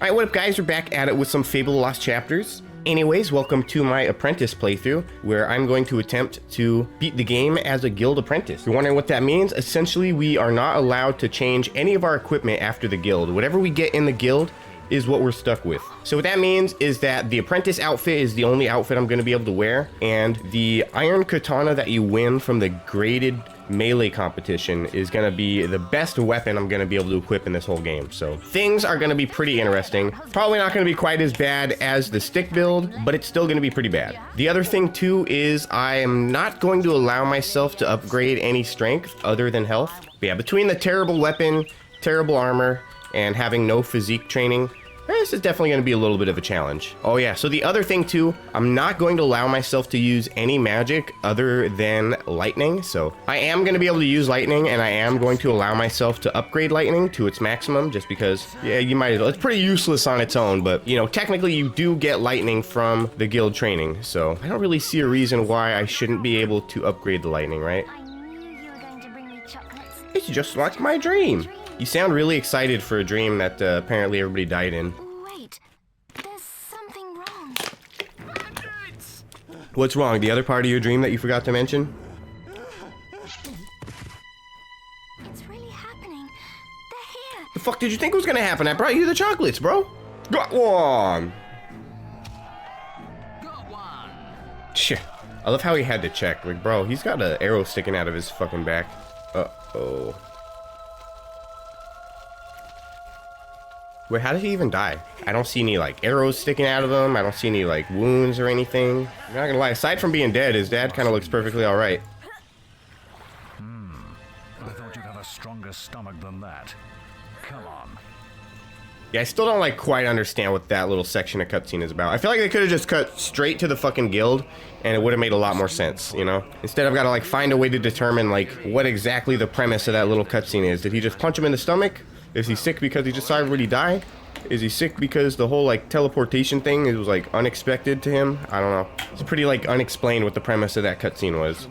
Alright, what up guys, we're back at it with some Fable Lost Chapters. Anyways, welcome to my Apprentice playthrough, where I'm going to attempt to beat the game as a guild apprentice. If you're wondering what that means, essentially we are not allowed to change any of our equipment after the guild. Whatever we get in the guild is what we're stuck with. So what that means is that the apprentice outfit is the only outfit I'm going to be able to wear, and the iron katana that you win from the graded melee competition is going to be the best weapon I'm going to be able to equip in this whole game. So things are going to be pretty interesting. Probably not going to be quite as bad as the stick build, but it's still going to be pretty bad. The other thing too is I am not going to allow myself to upgrade any strength other than health. But yeah, between the terrible weapon, terrible armor, and having no physique training, this is definitely going to be a little bit of a challenge. Oh yeah, so the other thing too, I'm not going to allow myself to use any magic other than lightning. So I am going to be able to use lightning, and I am going to allow myself to upgrade lightning to its maximum, just because, yeah, you might as well. It's pretty useless on its own, but you know, technically you do get lightning from the guild training. So I don't really see a reason why I shouldn't be able to upgrade the lightning, right? I knew you were going to bring me chocolates. It's just like my dream. You sound really excited for a dream that apparently everybody died in. Wait, there's something wrong. What's wrong? The other part of your dream that you forgot to mention? It's really happening. They're here. The fuck did you think was gonna happen? I brought you the chocolates, bro. Got one. Shit. I love how he had to check. Like, bro, he's got an arrow sticking out of his fucking back. Uh-oh. Wait, how did he even die? I don't see any, like, arrows sticking out of him. I don't see any, like, wounds or anything. I'm not gonna lie, aside from being dead, his dad kind of looks perfectly alright. I thought you'd have a stronger stomach than that. Come on. Yeah, I still don't, like, quite understand what that little section of cutscene is about. I feel like they could have just cut straight to the fucking guild, and it would have made a lot more sense, you know? Instead, I've got to, like, find a way to determine, like, what exactly the premise of that little cutscene is. Did he just punch him in the stomach? Is he sick because he just saw everybody die? Is he sick because the whole, like, teleportation thing, it was, like, unexpected to him? I don't know. It's pretty, like, unexplained what the premise of that cutscene was.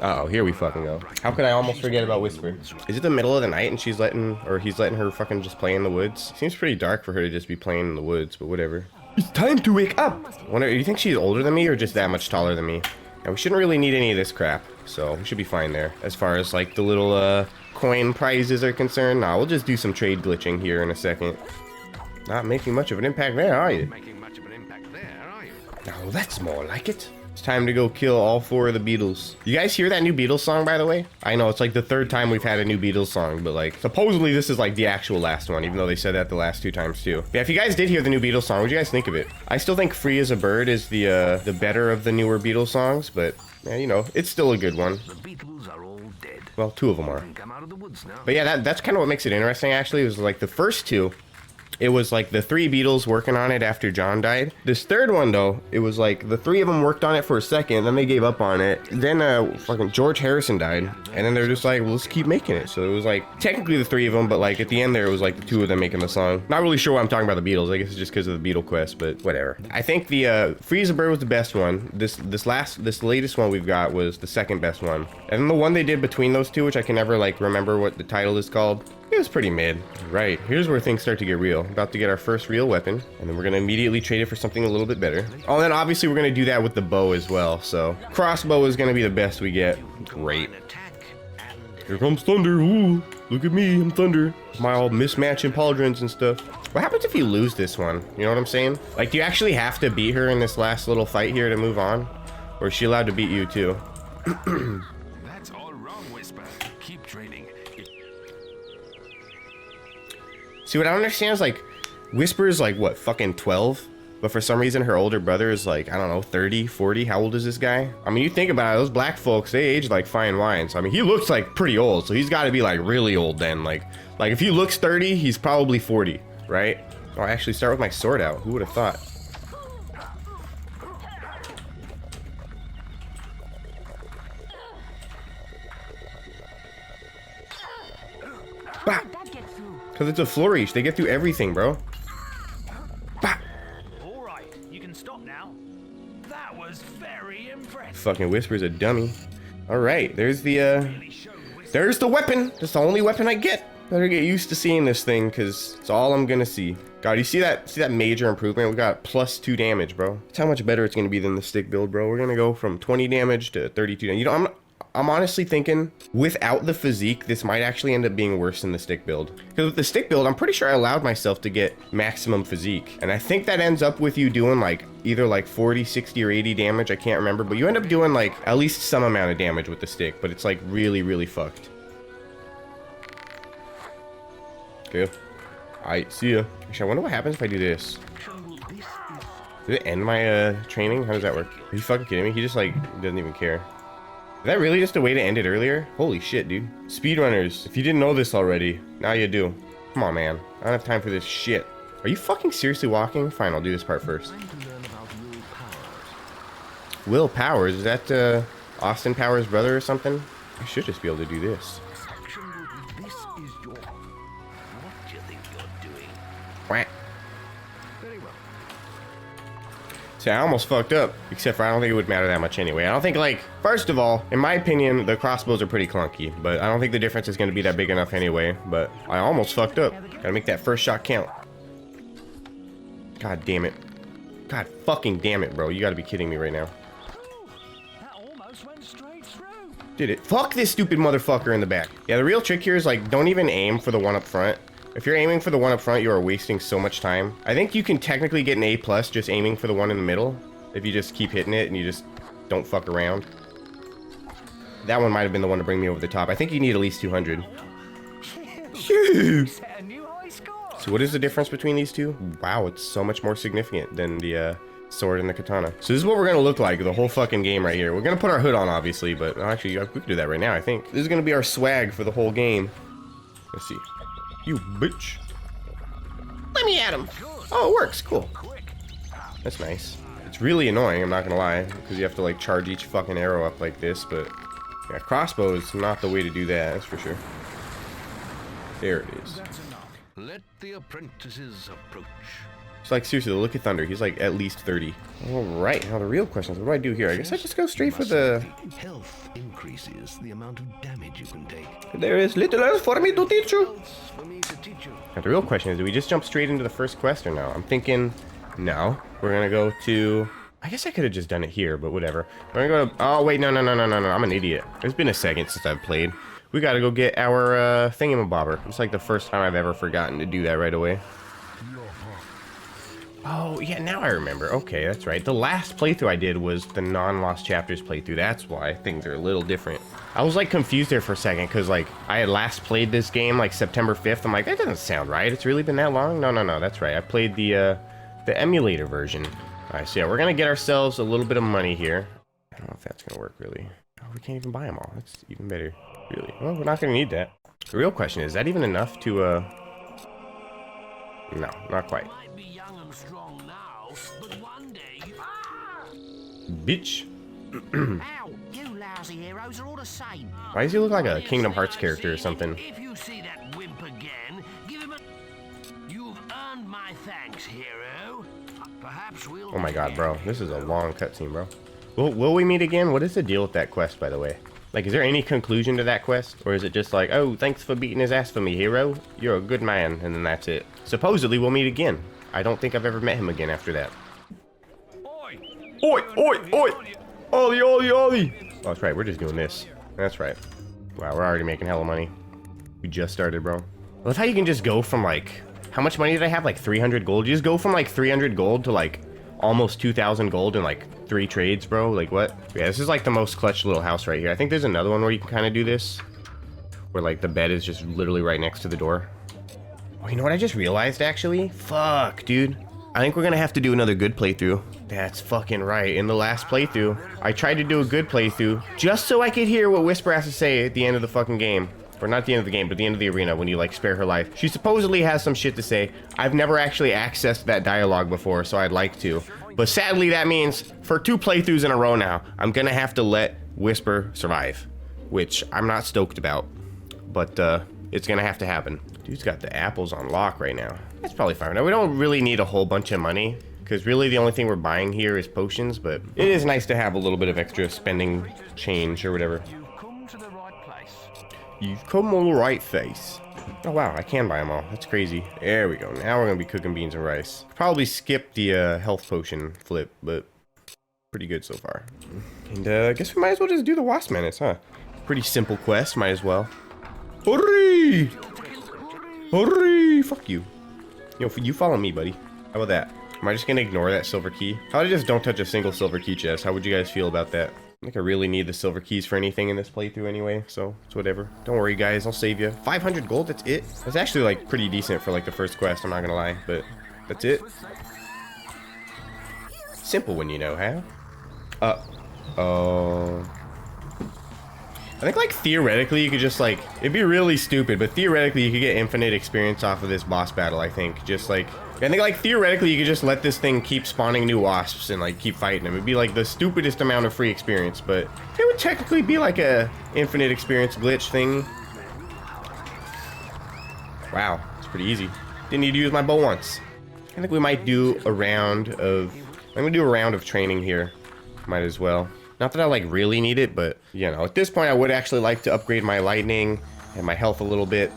Uh-oh, here we fucking go. How could I almost forget about Whisper? Is it the middle of the night and she's letting, or he's letting her fucking just play in the woods? Seems pretty dark for her to just be playing in the woods, but whatever. It's time to wake up! Wonder, do you think she's older than me or just that much taller than me? And we shouldn't really need any of this crap, so we should be fine there. As far as, like, the little, coin prizes are concerned, nah, we'll just do some trade glitching here in a second. Not making much of an impact there, are you? Oh, that's more like it. It's time to go kill all 4 of the beetles. You guys hear that new Beatles song, by the way? I know, it's like the 3rd time we've had a new Beatles song, but like, supposedly this is like the actual last one, even though they said that the last 2 times too. Yeah, if you guys did hear the new Beatles song, what do you guys think of it? I still think Free as a Bird is the better of the newer Beatles songs, but yeah, you know, it's still a good one. The beetles are all dead. Well, 2 of them are. Come out of the woods now. But yeah, that's kind of what makes it interesting, actually. It was like the first 2, it was like the 3 Beatles working on it after John died. This 3rd one, though, it was like the 3 of them worked on it for a second, then they gave up on it. Then fucking George Harrison died, and then they're just like, well, let's keep making it. So it was like technically the 3 of them, but like at the end there, it was like the 2 of them making the song. Not really sure why I'm talking about the Beatles. I guess it's just because of the Beetle quest, but whatever. I think the Free as a Bird was the best one. This latest one we've got was the 2nd best one. And then the one they did between those 2, which I can never like remember what the title is called, it was pretty mid. Right, here's where things start to get real. About to get our first real weapon, and then we're gonna immediately trade it for something a little bit better. Oh, and then obviously we're gonna do that with the bow as well, so crossbow is gonna be the best we get. Great. Here comes thunder. Ooh, look at me, I'm thunder. My all mismatching pauldrons and stuff. What happens if you lose this one? You know what I'm saying? Like, do you actually have to beat her in this last little fight here to move on? Or is she allowed to beat you too? That's all wrong, Whisper. Keep trading. See, what I don't understand is, like, Whisper is, like, what, fucking 12? But for some reason, her older brother is, like, I don't know, 30, 40? How old is this guy? I mean, you think about it, those black folks, they age like fine wine. So, I mean, he looks, like, pretty old. So he's got to be, like, really old then. Like, if he looks 30, he's probably 40, right? Oh, I actually start with my sword out. Who would have thought? Bah! Because it's a flourish. They get through everything, bro. Bah! All right, you can stop now. That was very impressive. Fucking Whisper's a dummy. All right, there's the weapon. That's the only weapon I get. Better get used to seeing this thing, because it's all I'm gonna see. God, you see that major improvement? We got +2 damage, bro. That's how much better it's gonna be than the stick build, bro. We're gonna go from 20 damage to 32 damage. You know, I'm honestly thinking without the physique, this might actually end up being worse than the stick build. Because with the stick build, I'm pretty sure I allowed myself to get maximum physique. And I think that ends up with you doing like either like 40, 60, or 80 damage. I can't remember, but you end up doing like at least some amount of damage with the stick, but it's like really, really fucked. Okay. Alright, see ya. Actually, I wonder what happens if I do this. Did it end my training? How does that work? Are you fucking kidding me? He just like doesn't even care. Is that really just a way to end it earlier? Holy shit, dude. Speedrunners, if you didn't know this already, now you do. Come on, man. I don't have time for this shit. Are you fucking seriously walking? Fine, I'll do this part first. Will Powers? Is that Austin Powers' brother or something? I should just be able to do this. Quack. See, I almost fucked up, except for I don't think it would matter that much anyway. I don't think, like, first of all, in my opinion, the crossbows are pretty clunky, but I don't think the difference is going to be that big enough anyway, but I almost fucked up. Gotta make that first shot count. God damn it. God fucking damn it, bro. You gotta be kidding me right now. That almost went straight through. Did it? Fuck this stupid motherfucker in the back. Yeah, the real trick here is, like, don't even aim for the one up front. If you're aiming for the one up front, you are wasting so much time. I think you can technically get an A+ just aiming for the one in the middle. If you just keep hitting it and you just don't fuck around. That one might have been the one to bring me over the top. I think you need at least 200. Set a new high score. So what is the difference between these two? Wow, it's so much more significant than the sword and the katana. So this is what we're gonna look like the whole fucking game right here. We're gonna put our hood on, obviously, but actually, we can do that right now, I think. This is gonna be our swag for the whole game. Let's see. You bitch. Let me at him. Oh, it works. Cool. That's nice. It's really annoying, I'm not gonna lie, because you have to like charge each fucking arrow up like this, but yeah, crossbow is not the way to do that, that's for sure. There it is. Let the apprentices approach. It's like, seriously, the Look at Thunder, he's like at least 30. Alright, now the real question is, what do I do here? I guess I just go straight for the... Health increases the amount of damage you can take. There is little else for me to teach you. For me to teach you. Now the real question is, do we just jump straight into the first quest or no? I'm thinking, no. We're gonna go to... I guess I could have just done it here, but whatever. We're gonna go to... Oh, wait, no. I'm an idiot. It's been a second since I've played. We gotta go get our thingamabobber. It's like the first time I've ever forgotten to do that right away. Oh, yeah, now I remember. Okay, that's right. The last playthrough I did was the non-Lost Chapters playthrough. That's why things are a little different. I was, like, confused there for a second, because, like, I had last played this game, like, September 5th. I'm like, that doesn't sound right. It's really been that long? No, that's right. I played the emulator version. All right, so yeah, we're going to get ourselves a little bit of money here. I don't know if that's going to work, really. Oh, we can't even buy them all. That's even better, really. Well, we're not going to need that. The real question is that even enough to, No, not quite. Might be young and strong now, but one day. Bitch. Ow! You lousy heroes are all the same. Why does he look like a Kingdom Hearts character or something? If you see that wimp again, give him a. You've earned my thanks, hero. Perhaps we'll. Oh my god, bro. This is a long cutscene, bro. Will we meet again? What is the deal with that quest, by the way? Like, is there any conclusion to that quest? Or is it just like, oh, thanks for beating his ass for me, hero. You're a good man, and then that's it. Supposedly, we'll meet again. I don't think I've ever met him again after that. Oi! Oi! Ollie! Oh, that's right. We're just doing this. That's right. Wow, we're already making hella money. We just started, bro. I love how you can just go from, like... How much money did I have? Like 300 gold? You just go from, like, 300 gold to, like, almost 2,000 gold in, like, 3 trades, bro. Like, what? Yeah, this is, like, the most clutch little house right here. I think there's another one where you can kind of do this. Where, like, the bed is just literally right next to the door. Oh, you know what I just realized, actually? Fuck, dude. I think we're gonna have to do another good playthrough. That's fucking right. In the last playthrough, I tried to do a good playthrough just so I could hear what Whisper has to say at the end of the fucking game. Or not the end of the game, but the end of the arena when you, like, spare her life. She supposedly has some shit to say. I've never actually accessed that dialogue before, so I'd like to. But sadly, that means for 2 playthroughs in a row now, I'm gonna have to let Whisper survive. Which I'm not stoked about. But, it's gonna have to happen. Dude's got the apples on lock right now. That's probably fine. Now, we don't really need a whole bunch of money, because really the only thing we're buying here is potions, but it is nice to have a little bit of extra spending change or whatever. You've come to the right place. You've come on the right face. Oh wow, I can buy them all. That's crazy. There we go. Now we're gonna be cooking beans and rice. Probably skip the health potion flip, but pretty good so far. And I guess we might as well just do the Wasp Menace, huh? Pretty simple quest, might as well. Hurry! Hurry! Fuck you. Yo, you follow me, buddy. How about that? Am I just gonna ignore that silver key? How about I just don't touch a single silver key chest? How would you guys feel about that? I think I really need the silver keys for anything in this playthrough anyway, so it's whatever. Don't worry, guys, I'll save you. 500 gold, that's it? That's actually, like, pretty decent for, like, the first quest, I'm not gonna lie, but that's it. Simple when you know how. I think, like, theoretically, you could just, like, it'd be really stupid, but theoretically, you could get infinite experience off of this boss battle, I think. Just, like, I think, like, theoretically, you could just let this thing keep spawning new wasps and, like, keep fighting them. It'd be, like, the stupidest amount of free experience, but it would technically be, like, a infinite experience glitch thing. Wow, it's pretty easy. Didn't need to use my bow once. I think we might do a round of... I'm gonna do a round of training here. Might as well. Not that I, like, really need it, but, you know, at this point, I would actually like to upgrade my lightning and my health a little bit.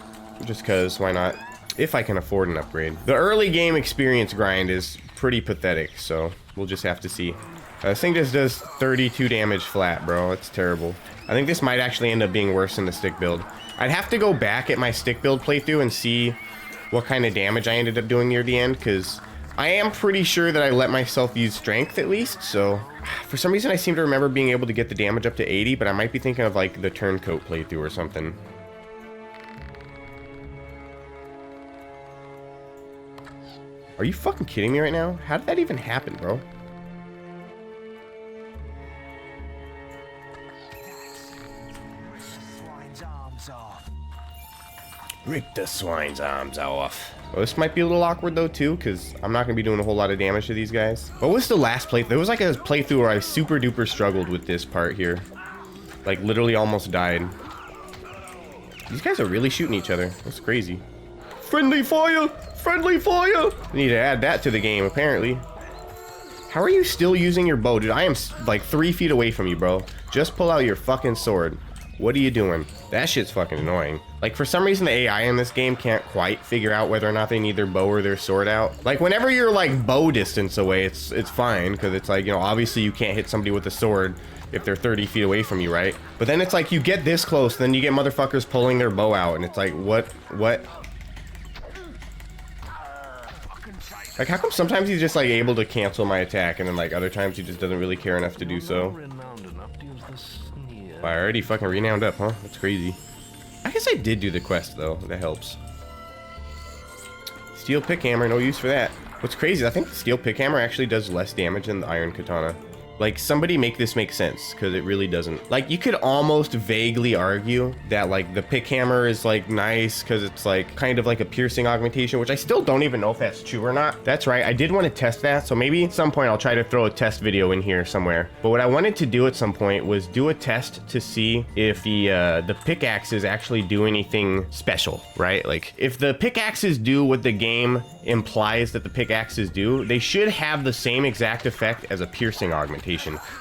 Just because, why not? If I can afford an upgrade. The early game experience grind is pretty pathetic, so we'll just have to see. This thing just does 32 damage flat, bro. It's terrible. I think this might actually end up being worse than the stick build. I'd have to go back at my stick build playthrough and see what kind of damage I ended up doing near the end, because I am pretty sure that I let myself use strength at least, so for some reason I seem to remember being able to get the damage up to 80, but I might be thinking of like the turncoat playthrough or something. Are you fucking kidding me right now? How did that even happen, bro? Rip the swine's arms off. Well, this might be a little awkward though too, because I'm not gonna be doing a whole lot of damage to these guys. What was the last playthrough? There was like a playthrough where I super duper struggled with this part here. Like literally almost died. These guys are really shooting each other. That's crazy. Friendly fire! Friendly fire! We need to add that to the game apparently. How are you still using your bow, dude? I am like 3 feet away from you, bro. Just pull out your fucking sword. What are you doing? That shit's fucking annoying. Like, for some reason, the AI in this game can't quite figure out whether or not they need their bow or their sword out. Like, whenever you're, like, bow distance away, it's fine, because it's like, you know, obviously you can't hit somebody with a sword if they're 30 feet away from you, right? But then it's like, you get this close, then you get motherfuckers pulling their bow out, and it's like, what? Like, how come sometimes he's just, like, able to cancel my attack, and then, like, other times he just doesn't really care enough to do so? I already fucking renowned up, huh? That's crazy. I guess I did do the quest, though. That helps. Steel pick hammer, no use for that. What's crazy, I think the steel pick hammer actually does less damage than the iron katana. Like, somebody make this make sense, because it really doesn't. Like, you could almost vaguely argue that, like, the pick hammer is, like, nice, because it's, like, kind of like a piercing augmentation, which I still don't even know if that's true or not. That's right, I did want to test that, so maybe at some point I'll try to throw a test video in here somewhere. But what I wanted to do at some point was do a test to see if the pickaxes actually do anything special, right? Like, if the pickaxes do what the game implies that the pickaxes do, they should have the same exact effect as a piercing augmentation.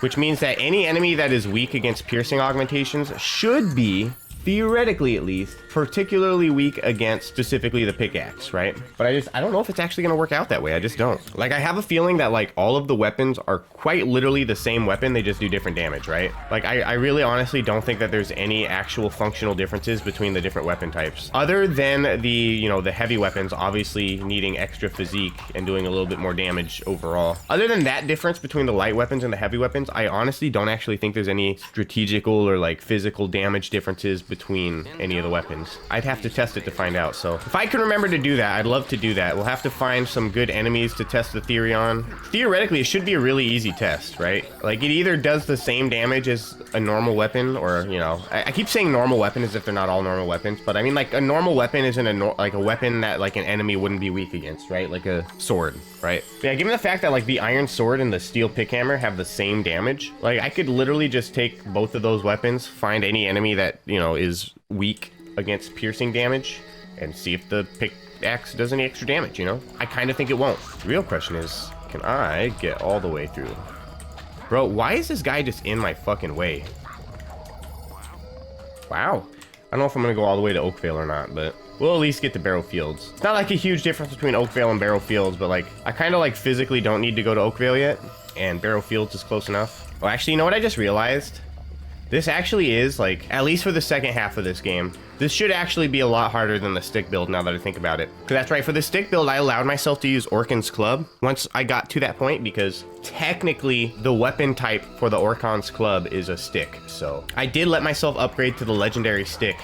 Which means that any enemy that is weak against piercing augmentations should be, theoretically at least, particularly weak against specifically the pickaxe, right? But I don't know if it's actually gonna work out that way. I just don't. Like, I have a feeling that, like, all of the weapons are quite literally the same weapon, they just do different damage, right? Like, I really honestly don't think that there's any actual functional differences between the different weapon types. Other than the, you know, the heavy weapons obviously needing extra physique and doing a little bit more damage overall. Other than that difference between the light weapons and the heavy weapons, I honestly don't actually think there's any strategical or, like, physical damage differences between any of the weapons. I'd have to test it to find out, so if I can remember to do that, I'd love to do that. We'll have to find some good enemies to test the theory on. Theoretically, it should be a really easy test, right? Like, it either does the same damage as a normal weapon, or, you know, I keep saying normal weapon as if they're not all normal weapons, but I mean, like, a normal weapon isn't like a weapon that, like, an enemy wouldn't be weak against, right? Like a sword, right? Yeah, given the fact that, like, the iron sword and the steel pick hammer have the same damage, like, I could literally just take both of those weapons, find any enemy that, you know, is weak against piercing damage, and see if the pickaxe does any extra damage, you know? I kind of think it won't. The real question is, can I get all the way through? Bro, why is this guy just in my fucking way? Wow. I don't know if I'm gonna go all the way to Oakvale or not, but we'll at least get to Barrow Fields. It's not like a huge difference between Oakvale and Barrow Fields, but like, I kind of like physically don't need to go to Oakvale yet, and Barrow Fields is close enough. Well, actually, you know what I just realized? This actually is, like, at least for the second half of this game, this should actually be a lot harder than the stick build now that I think about it. Because that's right, for the stick build, I allowed myself to use Orkan's Club once I got to that point, because technically the weapon type for the Orkan's Club is a stick. So I did let myself upgrade to the legendary stick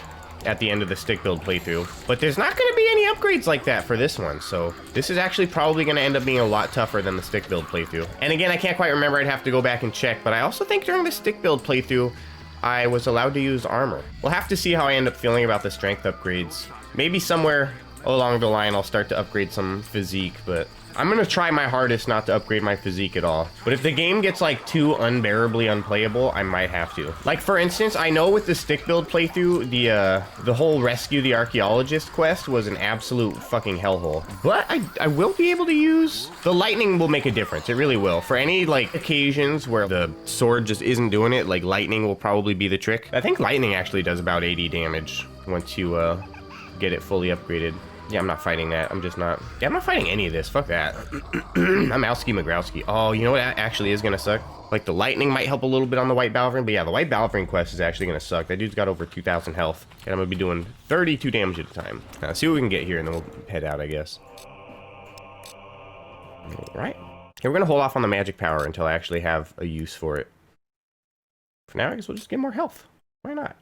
at the end of the stick build playthrough, but there's not going to be any upgrades like that for this one, so this is actually probably going to end up being a lot tougher than the stick build playthrough. And again, I can't quite remember, I'd have to go back and check, but I also think during the stick build playthrough I was allowed to use armor. We'll have to see how I end up feeling about the strength upgrades. Maybe somewhere along the line I'll start to upgrade some physique, but I'm gonna try my hardest not to upgrade my physique at all. But if the game gets like too unbearably unplayable, I might have to. Like for instance, I know with the stick build playthrough, the whole rescue the archaeologist quest was an absolute fucking hellhole. But I will be able to use, the lightning will make a difference, it really will. For any like occasions where the sword just isn't doing it, like lightning will probably be the trick. I think lightning actually does about 80 damage once you get it fully upgraded. Yeah, I'm not fighting that. I'm just not... Yeah, I'm not fighting any of this. Fuck that. I'm Owski McGrowski. Oh, you know what actually is gonna suck? Like, the lightning might help a little bit on the White Balverine, but yeah, the White Balverine quest is actually gonna suck. That dude's got over 2,000 health, and I'm gonna be doing 32 damage at a time. Now, let's see what we can get here, and then we'll head out, I guess. Alright. Okay, we're gonna hold off on the magic power until I actually have a use for it. For now, I guess we'll just get more health. Why not?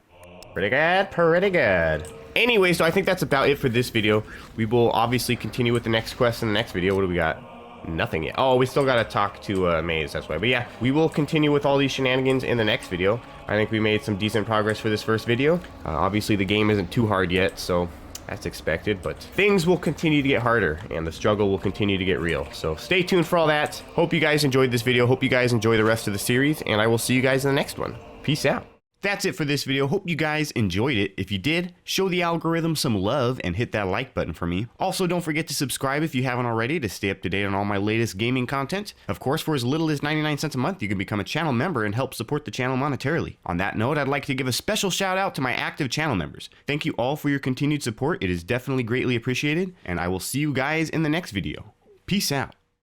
Pretty good, pretty good. Anyways, so I think that's about it for this video. We will obviously continue with the next quest in the next video. What do we got? Nothing yet. Oh, we still gotta talk to Meares, that's why. But yeah, we will continue with all these shenanigans in the next video. I think we made some decent progress for this first video. Obviously, the game isn't too hard yet, so that's expected. But things will continue to get harder, and the struggle will continue to get real. So stay tuned for all that. Hope you guys enjoyed this video. Hope you guys enjoy the rest of the series, and I will see you guys in the next one. Peace out. That's it for this video. Hope you guys enjoyed it. If you did, show the algorithm some love and hit that like button for me. Also, don't forget to subscribe if you haven't already to stay up to date on all my latest gaming content. Of course, for as little as 99 cents a month, you can become a channel member and help support the channel monetarily. On that note, I'd like to give a special shout out to my active channel members. Thank you all for your continued support. It is definitely greatly appreciated, and I will see you guys in the next video. Peace out.